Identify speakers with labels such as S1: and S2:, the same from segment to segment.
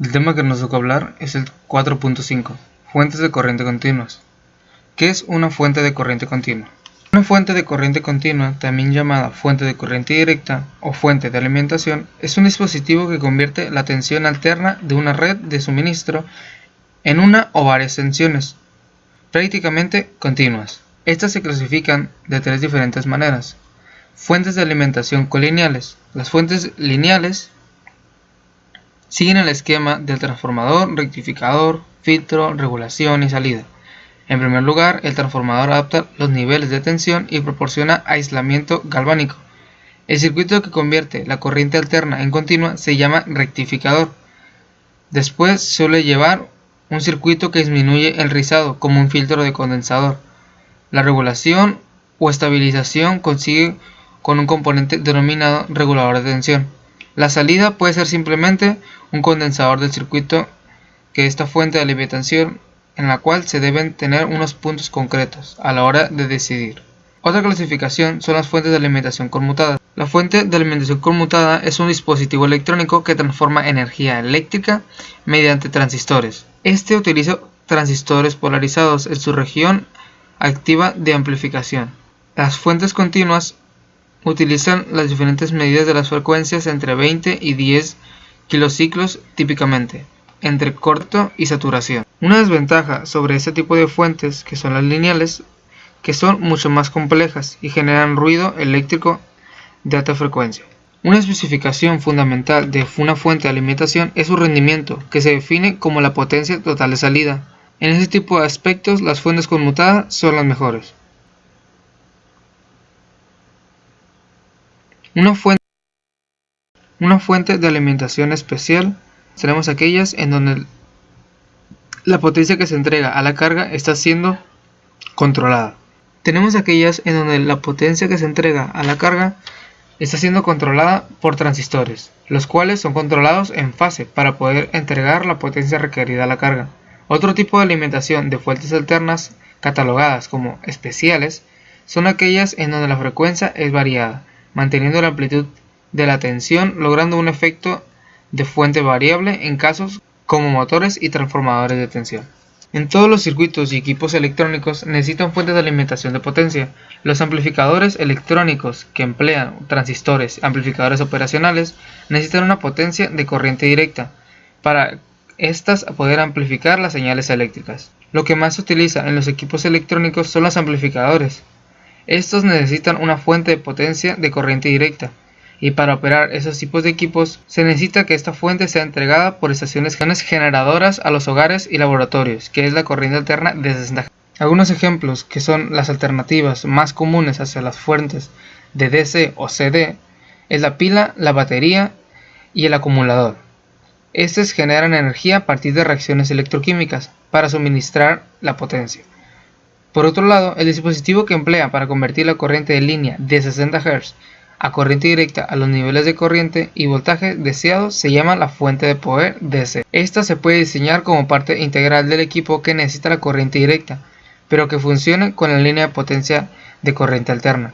S1: El tema que nos toca hablar es el 4.5, fuentes de corriente continuas. ¿Qué es una fuente de corriente continua? Una fuente de corriente continua, también llamada fuente de corriente directa o fuente de alimentación, es un dispositivo que convierte la tensión alterna de una red de suministro en una o varias tensiones, prácticamente continuas. Estas se clasifican de tres diferentes maneras. Fuentes de alimentación colineales. Las fuentes lineales siguen el esquema del transformador, rectificador, filtro, regulación y salida. En primer lugar, el transformador adapta los niveles de tensión y proporciona aislamiento galvánico. El circuito que convierte la corriente alterna en continua se llama rectificador. Después suele llevar un circuito que disminuye el rizado, como un filtro de condensador. La regulación o estabilización consigue con un componente denominado regulador de tensión. La salida puede ser simplemente un condensador del circuito que esta fuente de alimentación en la cual se deben tener unos puntos concretos a la hora de decidir. Otra clasificación son las fuentes de alimentación conmutadas. La fuente de alimentación conmutada es un dispositivo electrónico que transforma energía eléctrica mediante transistores. Este utiliza transistores polarizados en su región activa de amplificación. Las fuentes continuas utilizan las diferentes medidas de las frecuencias entre 20 y 10 kilociclos típicamente, entre corto y saturación. Una desventaja sobre este tipo de fuentes, que son las lineales, que son mucho más complejas y generan ruido eléctrico de alta frecuencia. Una especificación fundamental de una fuente de alimentación es su rendimiento, que se define como la potencia total de salida. En este tipo de aspectos, las fuentes conmutadas son las mejores. Una fuente de alimentación especial, tenemos aquellas en donde la potencia que se entrega a la carga está siendo controlada. Tenemos aquellas en donde la potencia que se entrega a la carga está siendo controlada por transistores, los cuales son controlados en fase para poder entregar la potencia requerida a la carga. Otro tipo de alimentación de fuentes alternas, catalogadas como especiales, son aquellas en donde la frecuencia es variada, manteniendo la amplitud de la tensión, logrando un efecto de fuente variable en casos como motores y transformadores de tensión. En todos los circuitos y equipos electrónicos necesitan fuentes de alimentación de potencia. Los amplificadores electrónicos que emplean transistores, amplificadores operacionales, necesitan una potencia de corriente directa para estas poder amplificar las señales eléctricas. Lo que más se utiliza en los equipos electrónicos son los amplificadores. Estos necesitan una fuente de potencia de corriente directa, y para operar esos tipos de equipos se necesita que esta fuente sea entregada por estaciones generadoras a los hogares y laboratorios, que es la corriente alterna de 60 Hz. Algunos ejemplos que son las alternativas más comunes hacia las fuentes de DC o CD es la pila, la batería y el acumulador. Estos generan energía a partir de reacciones electroquímicas para suministrar la potencia. Por otro lado, el dispositivo que emplea para convertir la corriente de línea de 60 Hz a corriente directa a los niveles de corriente y voltaje deseados se llama la fuente de poder DC. Esta se puede diseñar como parte integral del equipo que necesita la corriente directa, pero que funcione con la línea de potencia de corriente alterna.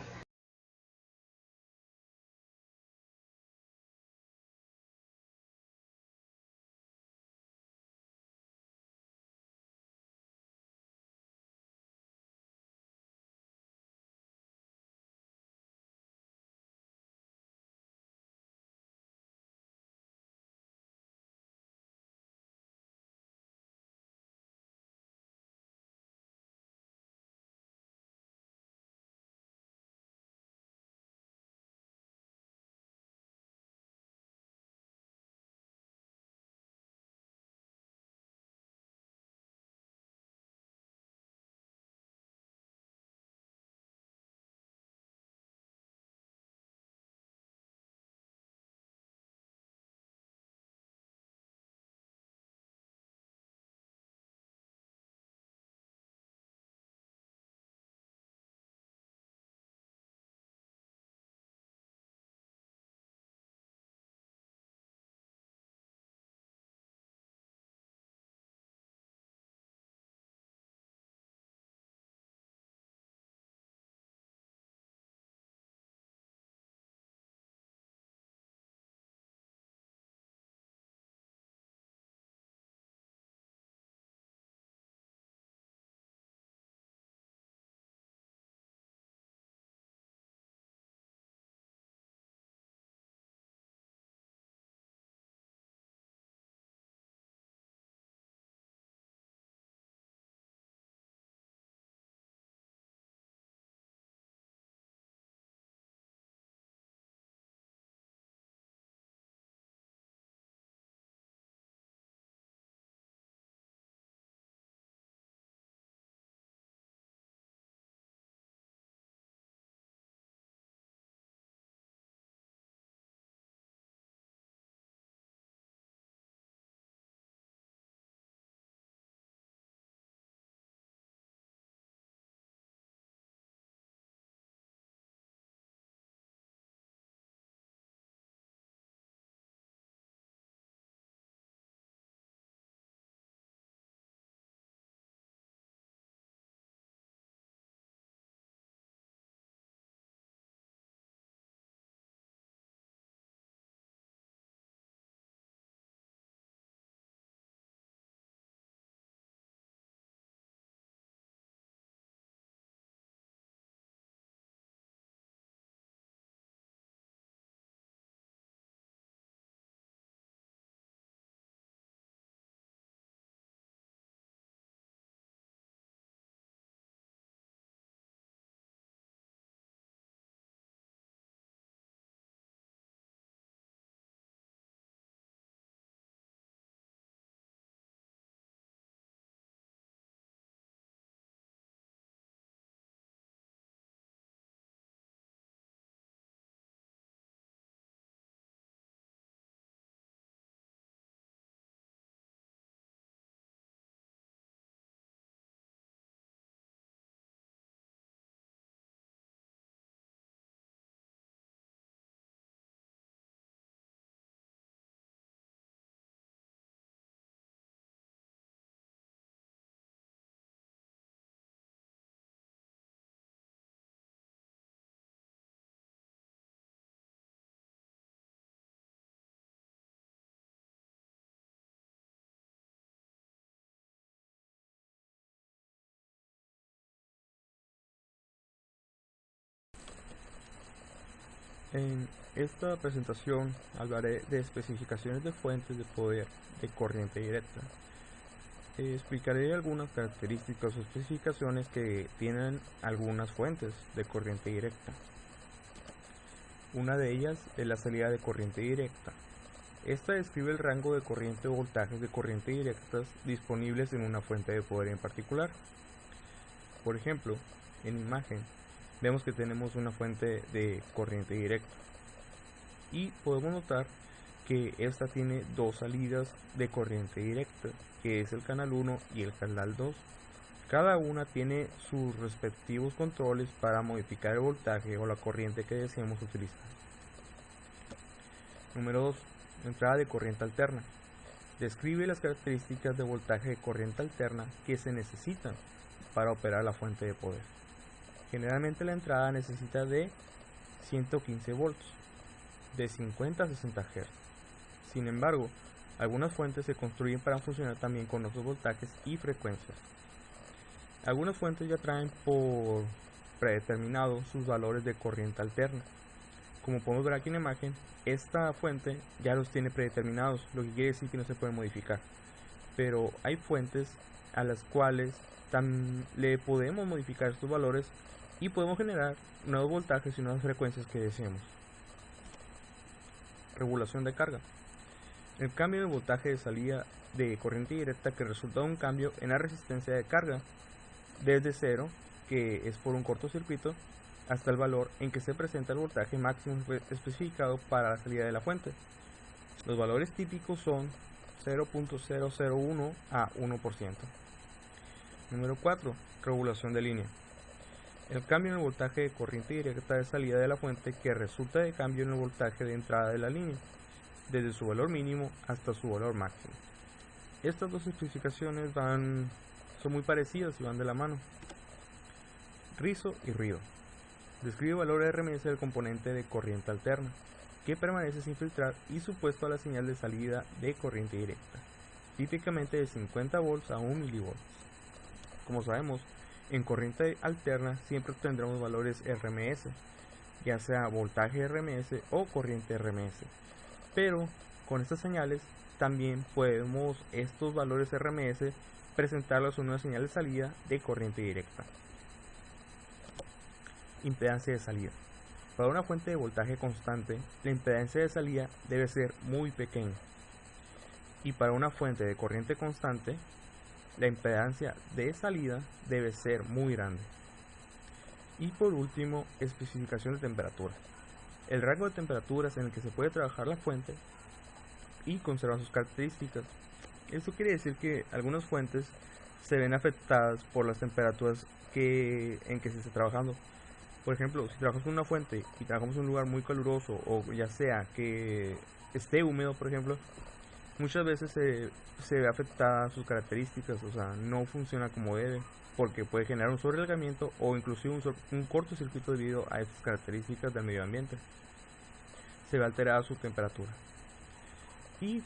S2: En esta presentación hablaré de especificaciones de fuentes de poder de corriente directa. Explicaré algunas características o especificaciones que tienen algunas fuentes de corriente directa. Una de ellas es la salida de corriente directa. Esta describe el rango de corriente o voltajes de corriente directas disponibles en una fuente de poder en particular. Por ejemplo, en imagen vemos que tenemos una fuente de corriente directa y podemos notar que esta tiene dos salidas de corriente directa, que es el canal 1 y el canal 2. Cada una tiene sus respectivos controles para modificar el voltaje o la corriente que deseamos utilizar. Número 2. Entrada de corriente alterna. Describe las características de voltaje de corriente alterna que se necesitan para operar la fuente de poder. Generalmente la entrada necesita de 115 volts, de 50 a 60 Hz. Sin embargo, algunas fuentes se construyen para funcionar también con otros voltajes y frecuencias. Algunas fuentes ya traen por predeterminado sus valores de corriente alterna. Como podemos ver aquí en la imagen, esta fuente ya los tiene predeterminados, lo que quiere decir que no se pueden modificar. Pero hay fuentes a las cuales le podemos modificar estos valores y podemos generar nuevos voltajes y nuevas frecuencias que deseemos. Regulación de carga. El cambio de voltaje de salida de corriente directa que resulta de un cambio en la resistencia de carga desde 0, que es por un cortocircuito, hasta el valor en que se presenta el voltaje máximo especificado para la salida de la fuente. Los valores típicos son 0.001 a 1%. Número 4. Regulación de línea. El cambio en el voltaje de corriente directa de salida de la fuente que resulta de cambio en el voltaje de entrada de la línea, desde su valor mínimo hasta su valor máximo. Estas dos especificaciones son muy parecidas y van de la mano. Rizo y ruido. Describe el valor RMS del componente de corriente alterna, que permanece sin filtrar y supuesto a la señal de salida de corriente directa, típicamente de 50 volts a 1 milivolts. Como sabemos, en corriente alterna siempre obtendremos valores RMS, ya sea voltaje RMS o corriente RMS, pero con estas señales también podemos estos valores RMS presentarlos en una señal de salida de corriente directa. Impedancia de salida. Para una fuente de voltaje constante, la impedancia de salida debe ser muy pequeña, y para una fuente de corriente constante, la impedancia de salida debe ser muy grande. Y por último, especificación de temperatura. El rango de temperaturas en el que se puede trabajar la fuente y conservar sus características. Esto quiere decir que algunas fuentes se ven afectadas por las temperaturas en que se está trabajando. Por ejemplo, si trabajamos con una fuente y trabajamos en un lugar muy caluroso, o ya sea que esté húmedo, por ejemplo, muchas veces se ve afectada sus características, o sea, no funciona como debe, porque puede generar un sobrecargamiento o inclusive un cortocircuito debido a estas características del medio ambiente. Se ve alterada su temperatura. Y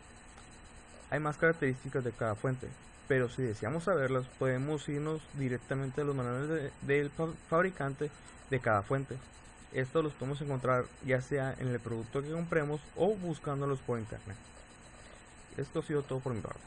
S2: hay más características de cada fuente, pero si deseamos saberlas, podemos irnos directamente a los manuales del fabricante de cada fuente. Estos los podemos encontrar ya sea en el producto que compremos o buscándolos por internet. Esto ha sido todo por mi parte.